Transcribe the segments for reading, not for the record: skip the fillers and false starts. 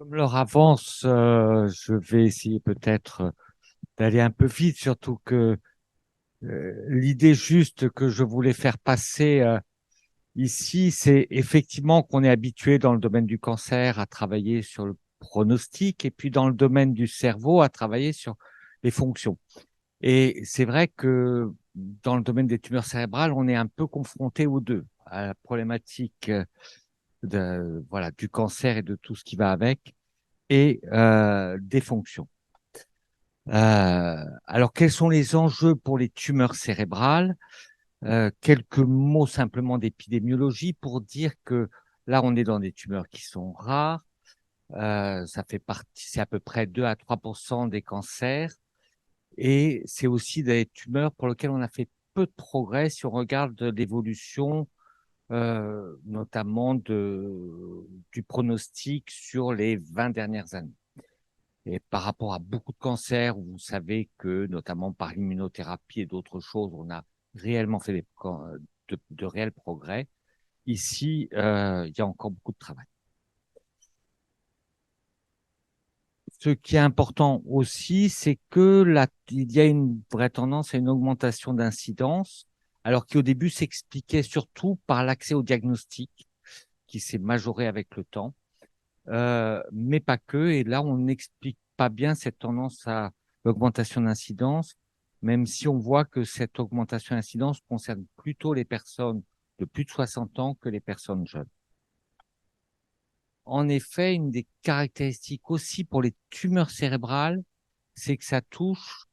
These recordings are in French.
Comme l'heure avance, je vais essayer peut-être d'aller un peu vite, surtout que l'idée juste que je voulais faire passer ici, c'est effectivement qu'on est habitué dans le domaine du cancer à travailler sur le pronostic et puis dans le domaine du cerveau à travailler sur les fonctions. Et c'est vrai que dans le domaine des tumeurs cérébrales, on est un peu confronté aux deux, à la problématique voilà, du cancer et de tout ce qui va avec et des fonctions. Alors, quels sont les enjeux pour les tumeurs cérébrales? Quelques mots simplement d'épidémiologie pour dire que là, on est dans des tumeurs qui sont rares. Ça fait partie, c'est à peu près 2 à 3% des cancers. Et c'est aussi des tumeurs pour lesquelles on a fait peu de progrès si on regarde l'évolution, notamment du pronostic sur les 20 dernières années. Et par rapport à beaucoup de cancers, où vous savez que, notamment par l'immunothérapie et d'autres choses, on a réellement fait de réels progrès. Ici, il y a encore beaucoup de travail. Ce qui est important aussi, c'est que il y a une vraie tendance à une augmentation d'incidence, alors qui au début s'expliquait surtout par l'accès au diagnostic, qui s'est majoré avec le temps, mais pas que. Et là, on n'explique pas bien cette tendance à l'augmentation d'incidence, même si on voit que cette augmentation d'incidence concerne plutôt les personnes de plus de 60 ans que les personnes jeunes. En effet, une des caractéristiques aussi pour les tumeurs cérébrales, c'est que ça touche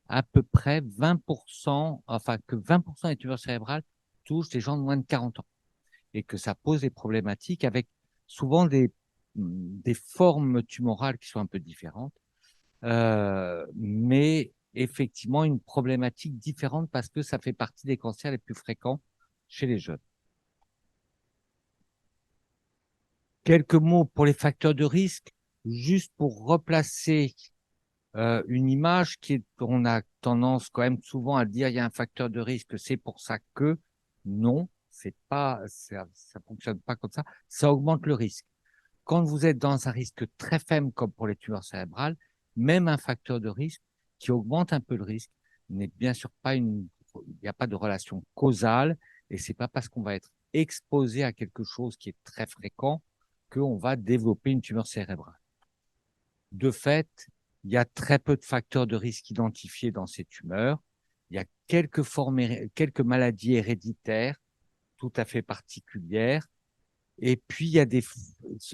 à peu près 20%, enfin que 20% des tumeurs cérébrales touchent des gens de moins de 40 ans et que ça pose des problématiques avec souvent des formes tumorales qui sont un peu différentes, mais effectivement une problématique différente parce que ça fait partie des cancers les plus fréquents chez les jeunes. Quelques mots pour les facteurs de risque, juste pour replacer une image on a tendance quand même souvent à dire il y a un facteur de risque, c'est pour ça que non, c'est pas, ça fonctionne pas comme ça. Ça augmente le risque. Quand vous êtes dans un risque très faible, comme pour les tumeurs cérébrales, même un facteur de risque qui augmente un peu le risque n'est bien sûr pas il n'y a pas de relation causale et c'est pas parce qu'on va être exposé à quelque chose qui est très fréquent qu'on va développer une tumeur cérébrale. De fait, il y a très peu de facteurs de risque identifiés dans ces tumeurs. Il y a quelques maladies héréditaires tout à fait particulières. Et puis, il y a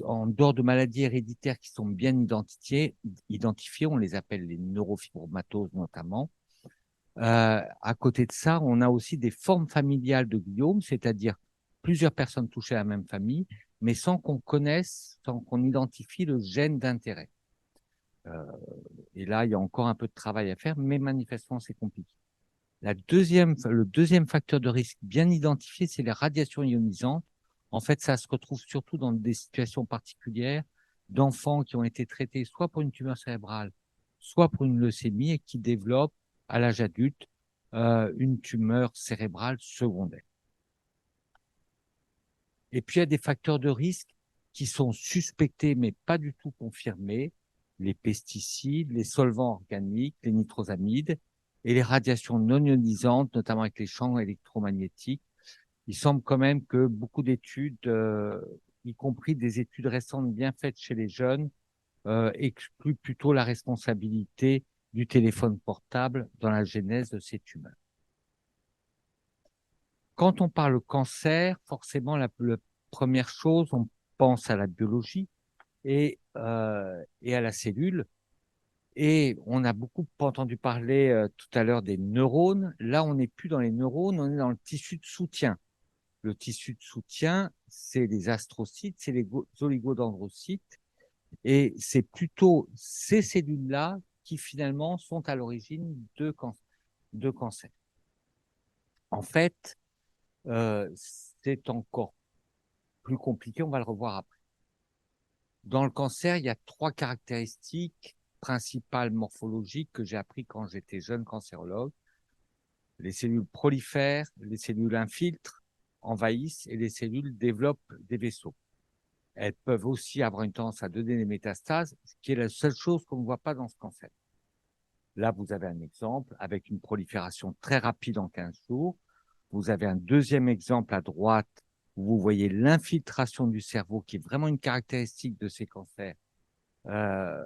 en dehors de maladies héréditaires qui sont bien identifiées, on les appelle les neurofibromatoses notamment. À côté de ça, on a aussi des formes familiales de gliome, c'est-à-dire plusieurs personnes touchées à la même famille, mais sans qu'on connaisse, sans qu'on identifie le gène d'intérêt. Et là, il y a encore un peu de travail à faire, mais manifestement, c'est compliqué. Le deuxième facteur de risque bien identifié, c'est les radiations ionisantes. En fait, ça se retrouve surtout dans des situations particulières d'enfants qui ont été traités soit pour une tumeur cérébrale, soit pour une leucémie et qui développent à l'âge adulte une tumeur cérébrale secondaire. Et puis, il y a des facteurs de risque qui sont suspectés mais pas du tout confirmés, les pesticides, les solvants organiques, les nitrosamides et les radiations non ionisantes, notamment avec les champs électromagnétiques. Il semble quand même que beaucoup d'études, y compris des études récentes bien faites chez les jeunes, excluent plutôt la responsabilité du téléphone portable dans la genèse de ces tumeurs. Quand on parle cancer, forcément, la première chose, on pense à la biologie et à la cellule. Et on a beaucoup entendu parler tout à l'heure des neurones. Là, on n'est plus dans les neurones, on est dans le tissu de soutien. Le tissu de soutien, c'est les astrocytes, c'est les oligodendrocytes. Et c'est plutôt ces cellules-là qui finalement sont à l'origine de cancer. En fait, c'est encore plus compliqué, on va le revoir après. Dans le cancer, il y a trois caractéristiques principales morphologiques que j'ai appris quand j'étais jeune cancérologue. Les cellules prolifèrent, les cellules infiltrent, envahissent et les cellules développent des vaisseaux. elles peuvent aussi avoir une tendance à donner des métastases, ce qui est la seule chose qu'on ne voit pas dans ce cancer. Là, vous avez un exemple avec une prolifération très rapide en 15 jours. Vous avez un deuxième exemple à droite où vous voyez l'infiltration du cerveau, qui est vraiment une caractéristique de ces cancers euh,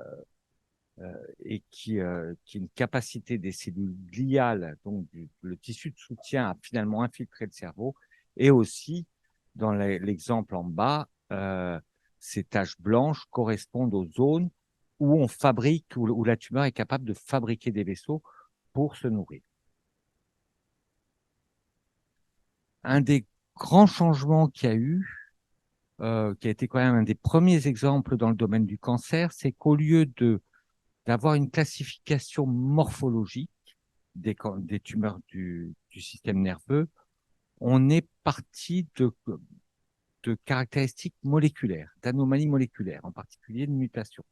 et qui est une capacité des cellules gliales, donc le tissu de soutien, à finalement infiltrer le cerveau. Et aussi, dans l'exemple en bas, ces taches blanches correspondent aux zones où on fabrique, où la tumeur est capable de fabriquer des vaisseaux pour se nourrir. Un des grands changements qu'il y a eu, qui a été quand même un des premiers exemples dans le domaine du cancer, c'est qu'au lieu d'avoir une classification morphologique des tumeurs du système nerveux, on est parti de caractéristiques moléculaires, d'anomalies moléculaires, en particulier de mutations.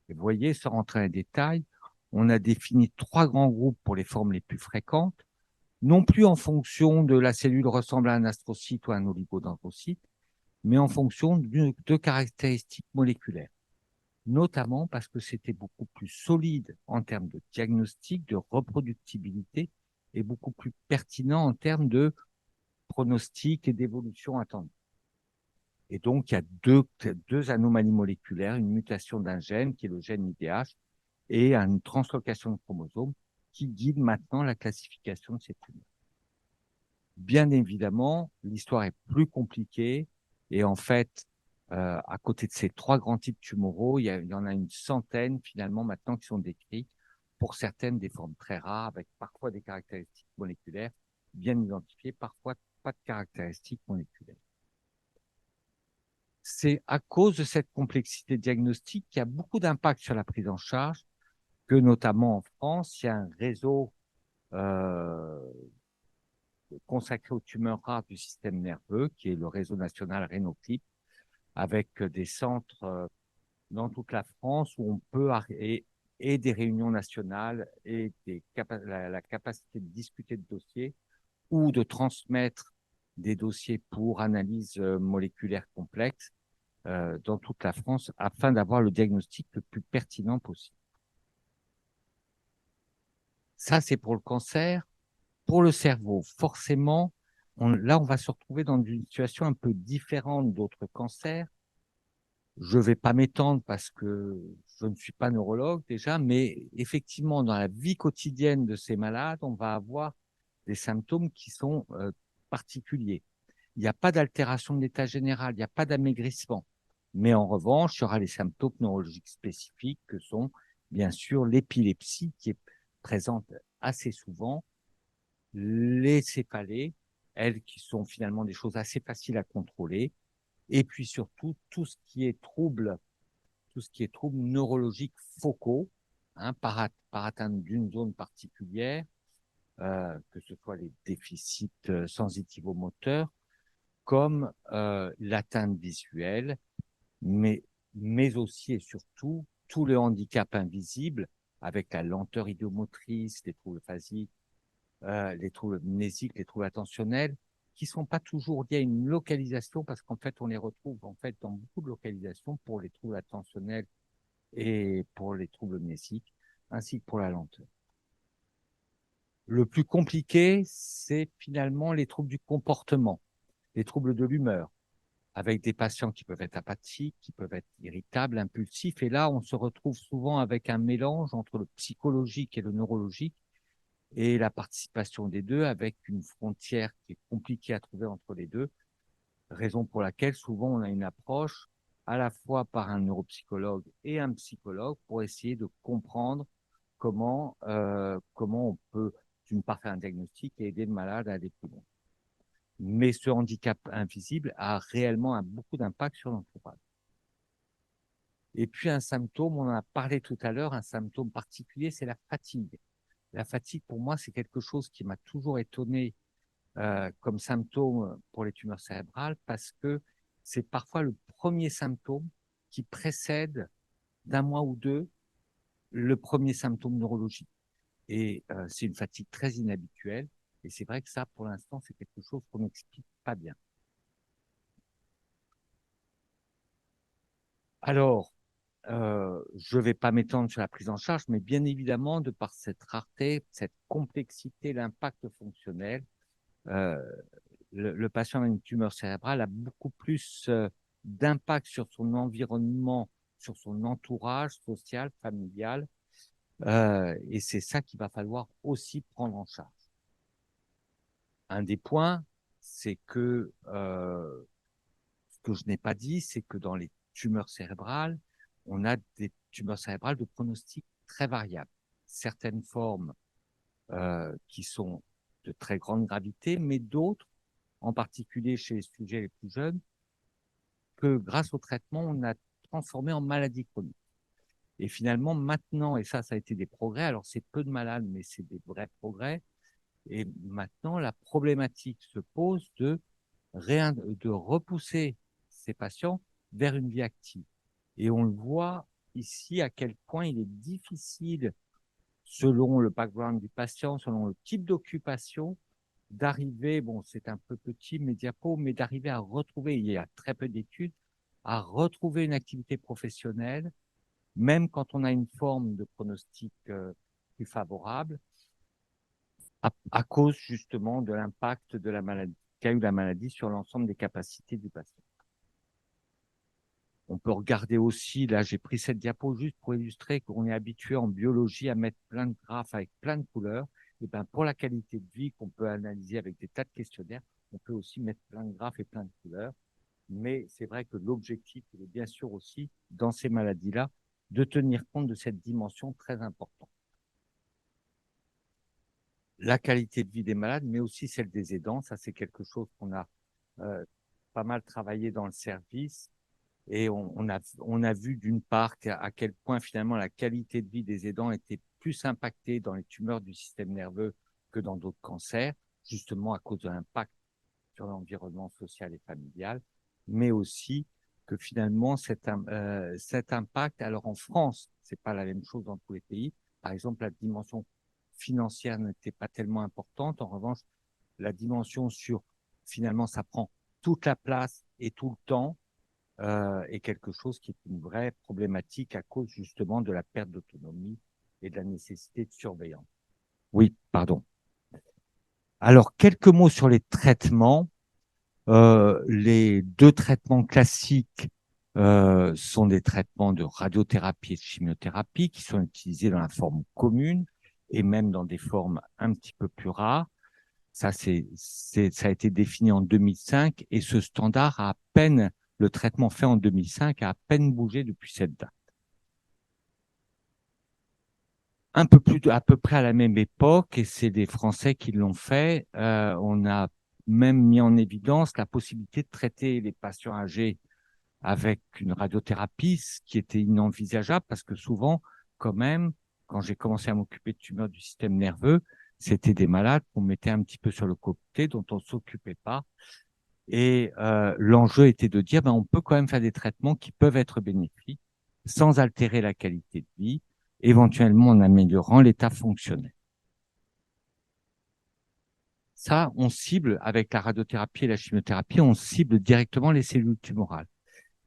Et vous voyez, sans rentrer dans les détails, on a défini 3 grands groupes pour les formes les plus fréquentes, non plus en fonction de la cellule ressemble à un astrocyte ou à un oligodendrocyte, mais en fonction de caractéristiques moléculaires, notamment parce que c'était beaucoup plus solide en termes de diagnostic, de reproductibilité, et beaucoup plus pertinent en termes de pronostic et d'évolution attendue. Et donc, il y a deux anomalies moléculaires, une mutation d'un gène, qui est le gène IDH, et une translocation de chromosomes qui guide maintenant la classification de ces tumeurs. Bien évidemment, l'histoire est plus compliquée, et en fait, à côté de ces 3 grands types tumoraux, il y en a une centaine finalement maintenant qui sont décrits, pour certaines des formes très rares, avec parfois des caractéristiques moléculaires bien identifiées, parfois pas de caractéristiques moléculaires. C'est à cause de cette complexité diagnostique qu'il y a beaucoup d'impact sur la prise en charge, que notamment en France, il y a un réseau euh, consacré aux tumeurs rares du système nerveux, qui est le réseau national Rénoclip, avec des centres dans toute la France où on peut et des réunions nationales et la capacité de discuter de dossiers ou de transmettre des dossiers pour analyse moléculaire complexe dans toute la France afin d'avoir le diagnostic le plus pertinent possible. Ça, c'est pour le cancer. Pour le cerveau, forcément, là, on va se retrouver dans une situation un peu différente d'autres cancers. Je ne vais pas m'étendre parce que je ne suis pas neurologue déjà, mais effectivement, dans la vie quotidienne de ces malades, on va avoir des symptômes qui sont particuliers. Il n'y a pas d'altération de l'état général, il n'y a pas d'amaigrissement. Mais en revanche, il y aura les symptômes neurologiques spécifiques que sont bien sûr l'épilepsie qui est présente assez souvent, les céphalées, elles qui sont finalement des choses assez faciles à contrôler, et puis surtout tout ce qui est troubles neurologiques focaux, hein, par atteinte d'une zone particulière, que ce soit les déficits sensitivo-moteurs, comme l'atteinte visuelle, mais aussi et surtout tous les handicaps invisibles, avec la lenteur idiomotrice, les troubles phasiques, les troubles mnésiques, les troubles attentionnels, qui ne sont pas toujours liés à une localisation, parce qu'en fait, on les retrouve en fait dans beaucoup de localisations pour les troubles attentionnels et pour les troubles mnésiques, ainsi que pour la lenteur. Le plus compliqué, c'est finalement les troubles du comportement, les troubles de l'humeur, avec des patients qui peuvent être apathiques, qui peuvent être irritables, impulsifs. Et là, on se retrouve souvent avec un mélange entre le psychologique et le neurologique, et la participation des deux, avec une frontière qui est compliquée à trouver entre les deux, raison pour laquelle souvent on a une approche à la fois par un neuropsychologue et un psychologue pour essayer de comprendre comment on peut, d'une part, faire un diagnostic et aider le malade à aller plus loin. Mais ce handicap invisible a réellement beaucoup d'impact sur l'entourage. Et puis un symptôme, on en a parlé tout à l'heure, un symptôme particulier, c'est la fatigue. La fatigue, pour moi, c'est quelque chose qui m'a toujours étonné comme symptôme pour les tumeurs cérébrales, parce que c'est parfois le premier symptôme qui précède d'un mois ou deux le premier symptôme neurologique. Et c'est une fatigue très inhabituelle. Et c'est vrai que ça, pour l'instant, c'est quelque chose qu'on n'explique pas bien. Alors, je ne vais pas m'étendre sur la prise en charge, mais bien évidemment, de par cette rareté, cette complexité, l'impact fonctionnel, euh, le patient avec une tumeur cérébrale a beaucoup plus d'impact sur son environnement, sur son entourage social, familial, et c'est ça qu'il va falloir aussi prendre en charge. Un des points, c'est que ce que je n'ai pas dit, c'est que dans les tumeurs cérébrales, on a des tumeurs cérébrales de pronostic très variable. Certaines formes qui sont de très grande gravité, mais d'autres, en particulier chez les sujets les plus jeunes, que grâce au traitement, on a transformé en maladie chronique. Et finalement, maintenant, et ça a été des progrès, alors c'est peu de malades, mais c'est des vrais progrès, et maintenant, la problématique se pose de repousser ces patients vers une vie active. Et on le voit ici à quel point il est difficile, selon le background du patient, selon le type d'occupation, d'arriver, bon, c'est un peu petit, mes diapos, mais d'arriver à retrouver, il y a très peu d'études, à retrouver une activité professionnelle, même quand on a une forme de pronostic plus favorable, à cause justement de l'impact de la maladie, qu'a eu la maladie sur l'ensemble des capacités du patient. On peut regarder aussi, là j'ai pris cette diapo juste pour illustrer qu'on est habitué en biologie à mettre plein de graphes avec plein de couleurs. Et ben pour la qualité de vie qu'on peut analyser avec des tas de questionnaires, on peut aussi mettre plein de graphes et plein de couleurs. Mais c'est vrai que l'objectif est bien sûr aussi, dans ces maladies-là, de tenir compte de cette dimension très importante. La qualité de vie des malades, mais aussi celle des aidants, ça c'est quelque chose qu'on a pas mal travaillé dans le service. Et on a vu d'une part à quel point finalement la qualité de vie des aidants était plus impactée dans les tumeurs du système nerveux que dans d'autres cancers, justement à cause de l'impact sur l'environnement social et familial, mais aussi que finalement cet impact, alors en France, c'est pas la même chose dans tous les pays. Par exemple, la dimension financière n'était pas tellement importante. En revanche, la dimension sur finalement ça prend toute la place et tout le temps est quelque chose qui est une vraie problématique à cause justement de la perte d'autonomie et de la nécessité de surveillance. Oui, pardon. Alors, quelques mots sur les traitements. Les deux traitements classiques sont des traitements de radiothérapie et de chimiothérapie qui sont utilisés dans la forme commune et même dans des formes un petit peu plus rares. Ça a été défini en 2005 et ce standard a à peine, le traitement fait en 2005 a à peine bougé depuis cette date. À peu près à la même époque, et c'est des Français qui l'ont fait, on a même mis en évidence la possibilité de traiter les patients âgés avec une radiothérapie, ce qui était inenvisageable parce que souvent, quand même, quand j'ai commencé à m'occuper de tumeurs du système nerveux, c'était des malades qu'on mettait un petit peu sur le côté, dont on ne s'occupait pas. Et l'enjeu était de dire, ben, on peut quand même faire des traitements qui peuvent être bénéfiques sans altérer la qualité de vie, éventuellement en améliorant l'état fonctionnel. Ça, on cible avec la radiothérapie et la chimiothérapie, on cible directement les cellules tumorales.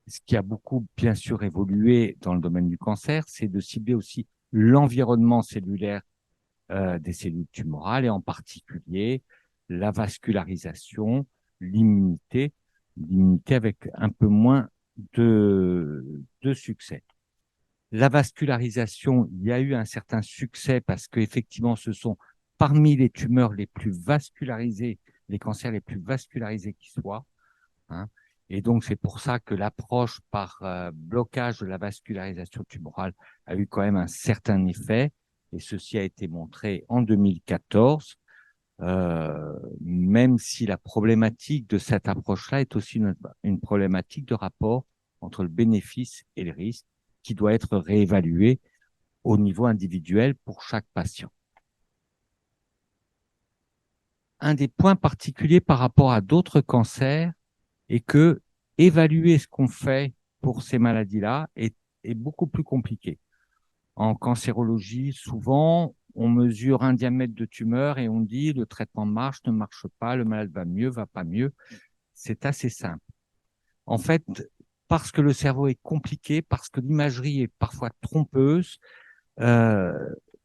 Ce qui a beaucoup, bien sûr, évolué dans le domaine du cancer, c'est de cibler aussi l'environnement cellulaire des cellules tumorales et en particulier la vascularisation, l'immunité avec un peu moins de succès. La vascularisation, il y a eu un certain succès parce qu'effectivement, ce sont parmi les tumeurs les plus vascularisées, les cancers les plus vascularisés qui soient. Hein. Et donc, c'est pour ça que l'approche par blocage de la vascularisation tumorale a eu quand même un certain effet. Et ceci a été montré en 2014, même si la problématique de cette approche-là est aussi une problématique de rapport entre le bénéfice et le risque qui doit être réévalué au niveau individuel pour chaque patient. Un des points particuliers par rapport à d'autres cancers est que évaluer ce qu'on fait pour ces maladies-là est beaucoup plus compliqué. En cancérologie, souvent, on mesure un diamètre de tumeur et on dit le traitement marche, ne marche pas, le malade va mieux, va pas mieux. C'est assez simple. En fait, parce que le cerveau est compliqué, parce que l'imagerie est parfois trompeuse.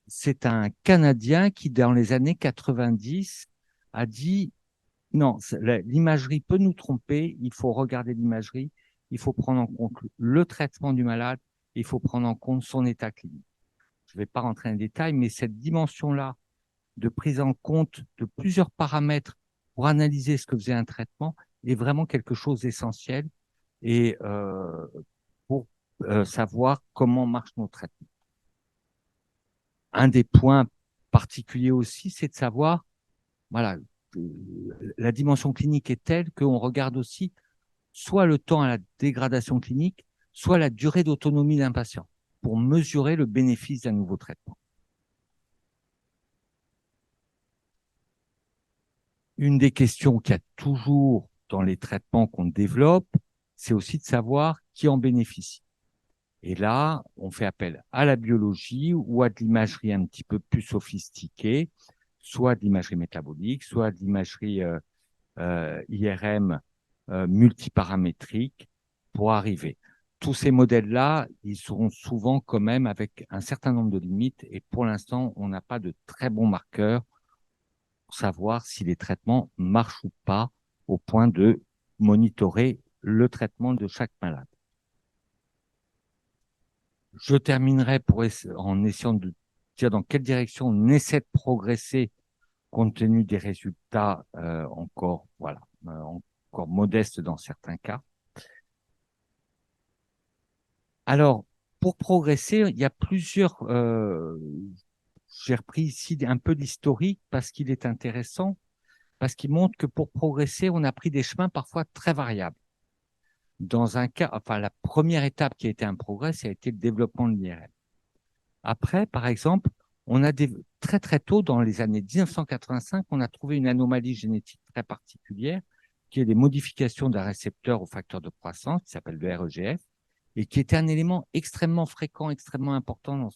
C'est un Canadien qui, dans les années 90, a dit non, l'imagerie peut nous tromper, il faut regarder l'imagerie, il faut prendre en compte le traitement du malade, il faut prendre en compte son état clinique. Je ne vais pas rentrer dans les détails, mais cette dimension-là de prise en compte de plusieurs paramètres pour analyser ce que faisait un traitement est vraiment quelque chose d'essentiel et pour savoir comment marchent nos traitements. Un des points particuliers aussi, c'est de savoir, voilà, la dimension clinique est telle qu'on regarde aussi soit le temps à la dégradation clinique, soit la durée d'autonomie d'un patient pour mesurer le bénéfice d'un nouveau traitement. Une des questions qu'il y a toujours dans les traitements qu'on développe, c'est aussi de savoir qui en bénéficie. Et là, on fait appel à la biologie ou à de l'imagerie un petit peu plus sophistiquée, soit de l'imagerie métabolique, soit de l'imagerie IRM multiparamétrique pour arriver. Tous ces modèles-là, ils seront souvent quand même avec un certain nombre de limites et pour l'instant, on n'a pas de très bons marqueurs pour savoir si les traitements marchent ou pas au point de monitorer le traitement de chaque malade. Je terminerai en essayant de dire dans quelle direction on essaie de progresser compte tenu des résultats encore modestes dans certains cas. Alors, pour progresser, il y a plusieurs... j'ai repris ici un peu d'historique parce qu'il est intéressant, parce qu'il montre que pour progresser, on a pris des chemins parfois très variables. Dans un cas, enfin, la première étape qui a été un progrès, ça a été le développement de l'IRM. Après, par exemple, on a très très tôt, dans les années 1985, on a trouvé une anomalie génétique très particulière, qui est les modifications d'un récepteur au facteur de croissance, qui s'appelle le REGF, et qui était un élément extrêmement fréquent, extrêmement important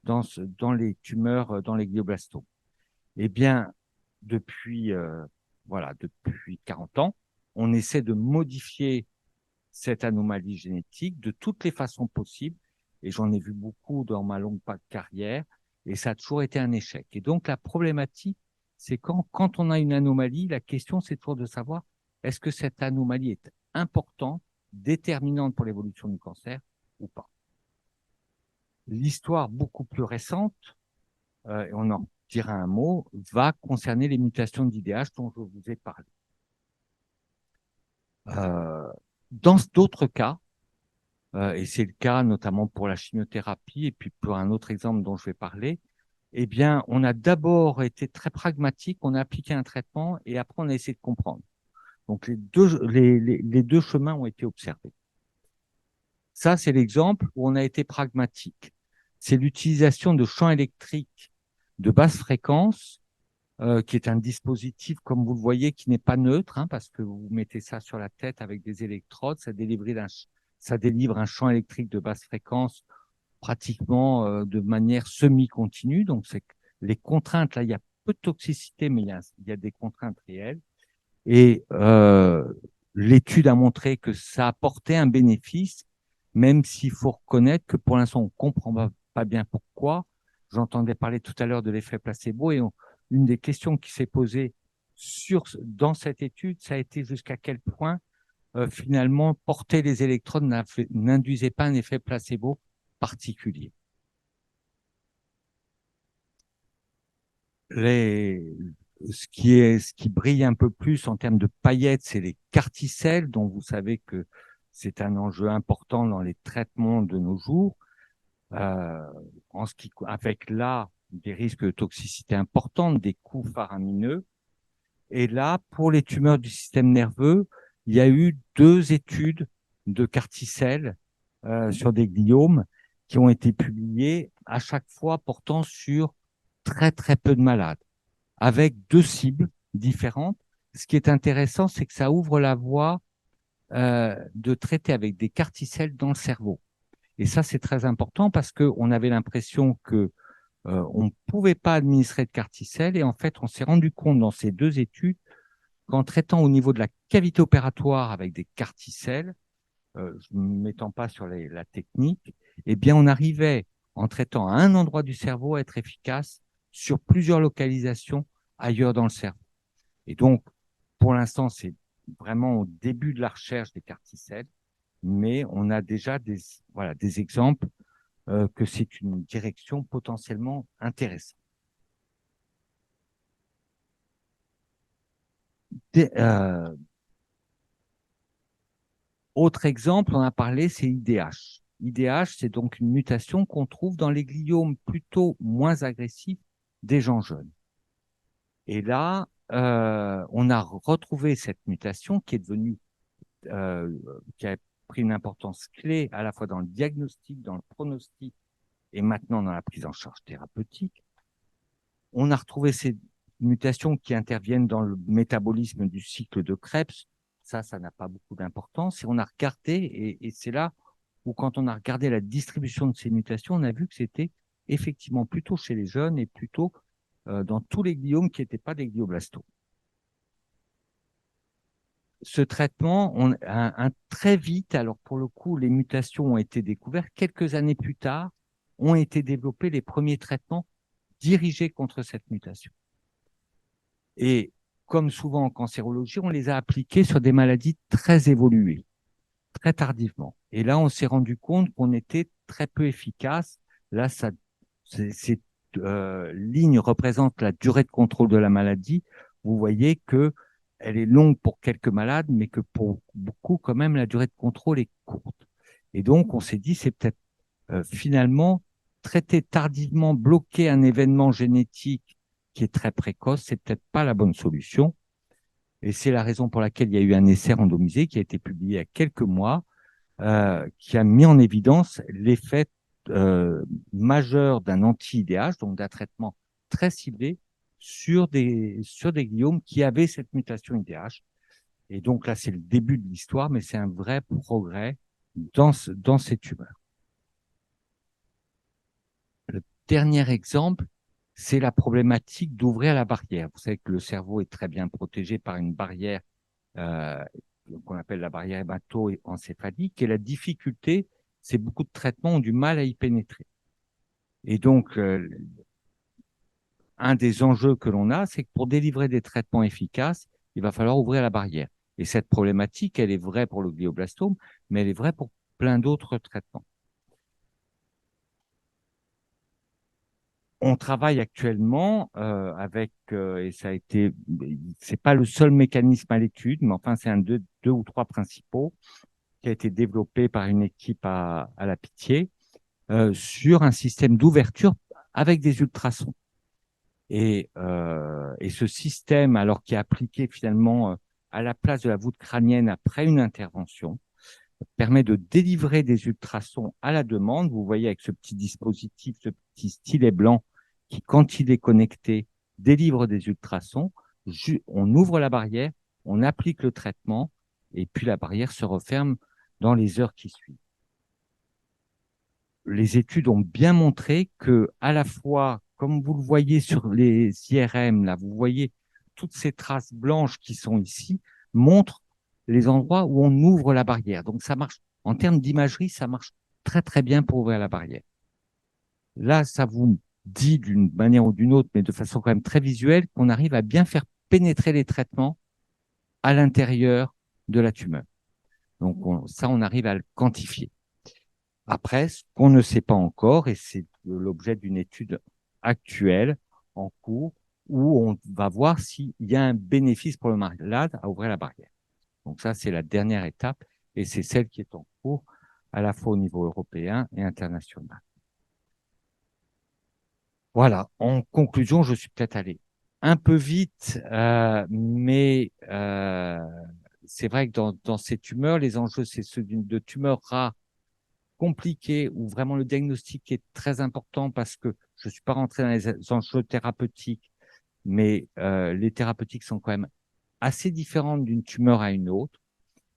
dans les tumeurs, dans les glioblastomes. Eh bien, depuis 40 ans, on essaie de modifier cette anomalie génétique de toutes les façons possibles, et j'en ai vu beaucoup dans ma longue carrière, et ça a toujours été un échec. Et donc, la problématique, c'est quand on a une anomalie, la question, c'est toujours de savoir, est-ce que cette anomalie est importante, déterminante pour l'évolution du cancer ou pas. L'histoire beaucoup plus récente, et on en dira un mot, va concerner les mutations d'IDH dont je vous ai parlé. Dans d'autres cas, et c'est le cas notamment pour la chimiothérapie, et puis pour un autre exemple dont je vais parler, eh bien, on a d'abord été très pragmatique, on a appliqué un traitement, et après on a essayé de comprendre. Donc les deux chemins ont été observés. Ça, c'est l'exemple où on a été pragmatique. C'est l'utilisation de champs électriques de basse fréquence, qui est un dispositif, comme vous le voyez, qui n'est pas neutre, hein, parce que vous mettez ça sur la tête avec des électrodes, ça délivre un champ électrique de basse fréquence pratiquement de manière semi-continue. Donc, les contraintes, là, il y a peu de toxicité, mais il y a des contraintes réelles. Et l'étude a montré que ça apportait un bénéfice, même s'il faut reconnaître que pour l'instant, on ne comprend pas bien pourquoi. J'entendais parler tout à l'heure de l'effet placebo et une des questions qui s'est posée dans cette étude, ça a été jusqu'à quel point finalement porter les électrodes n'induisait pas un effet placebo particulier. Ce qui brille un peu plus en termes de paillettes, c'est les carticelles, dont vous savez que c'est un enjeu important dans les traitements de nos jours, avec là des risques de toxicité importantes, des coûts faramineux. Et là, pour les tumeurs du système nerveux, il y a eu 2 études de carticelles sur des gliomes qui ont été publiées, à chaque fois portant sur très très peu de malades, avec 2 cibles différentes. Ce qui est intéressant, c'est que ça ouvre la voie de traiter avec des carticelles dans le cerveau. Et ça, c'est très important parce qu'on avait l'impression que on ne pouvait pas administrer de carticelles, et en fait, on s'est rendu compte dans ces 2 études qu'en traitant au niveau de la cavité opératoire avec des carticelles, je ne m'étends pas sur la technique, eh bien, on arrivait, en traitant à un endroit du cerveau, à être efficace sur plusieurs localisations ailleurs dans le cerveau. Et donc, pour l'instant, c'est vraiment au début de la recherche des CAR-T-cells, mais on a déjà des exemples que c'est une direction potentiellement intéressante. Autre exemple, on a parlé, c'est IDH. IDH, c'est donc une mutation qu'on trouve dans les gliomes plutôt moins agressifs des gens jeunes. Et là, on a retrouvé cette mutation qui est devenue, qui a pris une importance clé à la fois dans le diagnostic, dans le pronostic et maintenant dans la prise en charge thérapeutique. On a retrouvé ces mutations qui interviennent dans le métabolisme du cycle de Krebs. Ça n'a pas beaucoup d'importance. Et on a regardé, et c'est là où, quand on a regardé la distribution de ces mutations, on a vu que c'était effectivement plutôt chez les jeunes et plutôt dans tous les gliomes qui n'étaient pas des glioblastomes. Ce traitement, très vite, alors pour le coup, les mutations ont été découvertes. Quelques années plus tard, ont été développés les premiers traitements dirigés contre cette mutation. Et comme souvent en cancérologie, on les a appliqués sur des maladies très évoluées, très tardivement. Et là, on s'est rendu compte qu'on était très peu efficace. Là, cette ligne représente la durée de contrôle de la maladie. Vous voyez que elle est longue pour quelques malades, mais que pour beaucoup, quand même, la durée de contrôle est courte. Et donc, on s'est dit, c'est peut-être finalement traiter tardivement, bloquer un événement génétique qui est très précoce, c'est peut-être pas la bonne solution. Et c'est la raison pour laquelle il y a eu un essai randomisé qui a été publié il y a quelques mois, qui a mis en évidence l'effet majeur d'un anti-IDH, donc d'un traitement très ciblé sur des gliomes qui avaient cette mutation IDH. Et donc là, c'est le début de l'histoire, mais c'est un vrai progrès dans ces tumeurs. Le dernier exemple, c'est la problématique d'ouvrir la barrière. Vous savez que le cerveau est très bien protégé par une barrière euh, qu'on appelle la barrière hémato-encéphalique, et la difficulté, c'est beaucoup de traitements ont du mal à y pénétrer. Et donc, un des enjeux que l'on a, c'est que pour délivrer des traitements efficaces, il va falloir ouvrir la barrière. Et cette problématique, elle est vraie pour le glioblastome, mais elle est vraie pour plein d'autres traitements. On travaille actuellement avec, et ça a été, c'est pas le seul mécanisme à l'étude, mais enfin, c'est un deux ou trois principaux qui a été développé par une équipe à la Pitié sur un système d'ouverture avec des ultrasons. Et ce système, alors qui est appliqué finalement à la place de la voûte crânienne après une intervention, permet de délivrer des ultrasons à la demande. Vous voyez avec ce petit dispositif, ce petit stylet blanc qui, quand il est connecté, délivre des ultrasons. On ouvre la barrière, on applique le traitement et puis la barrière se referme dans les heures qui suivent. Les études ont bien montré que, à la fois, comme vous le voyez sur les IRM, là, vous voyez toutes ces traces blanches qui sont ici, montrent les endroits où on ouvre la barrière. Donc, ça marche, en termes d'imagerie, ça marche très, très bien pour ouvrir la barrière. Là, ça vous dit d'une manière ou d'une autre, mais de façon quand même très visuelle, qu'on arrive à bien faire pénétrer les traitements à l'intérieur de la tumeur. Donc, on arrive à le quantifier. Après, ce qu'on ne sait pas encore, et c'est l'objet d'une étude actuelle en cours, où on va voir s'il y a un bénéfice pour le malade à ouvrir la barrière. Donc ça, c'est la dernière étape, et c'est celle qui est en cours à la fois au niveau européen et international. Voilà, en conclusion, je suis peut-être allé un peu vite, mais c'est vrai que dans ces tumeurs, les enjeux, c'est ceux de tumeurs rares compliqué où vraiment le diagnostic est très important parce que je ne suis pas rentré dans les enjeux thérapeutiques, mais les thérapeutiques sont quand même assez différentes d'une tumeur à une autre.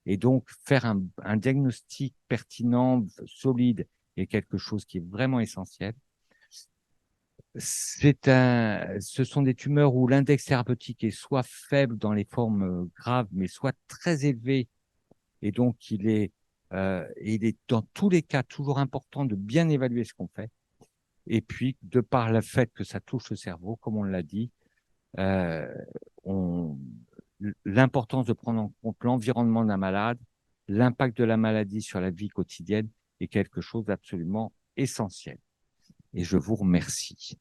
Et donc, faire un diagnostic pertinent, solide, est quelque chose qui est vraiment essentiel. Ce sont des tumeurs où l'index thérapeutique est soit faible dans les formes graves, mais soit très élevé. Et donc, il est Et il est dans tous les cas toujours important de bien évaluer ce qu'on fait. Et puis, de par le fait que ça touche le cerveau, comme on l'a dit, euh, on, l'importance de prendre en compte l'environnement d'un malade, l'impact de la maladie sur la vie quotidienne est quelque chose d'absolument essentiel. Et je vous remercie.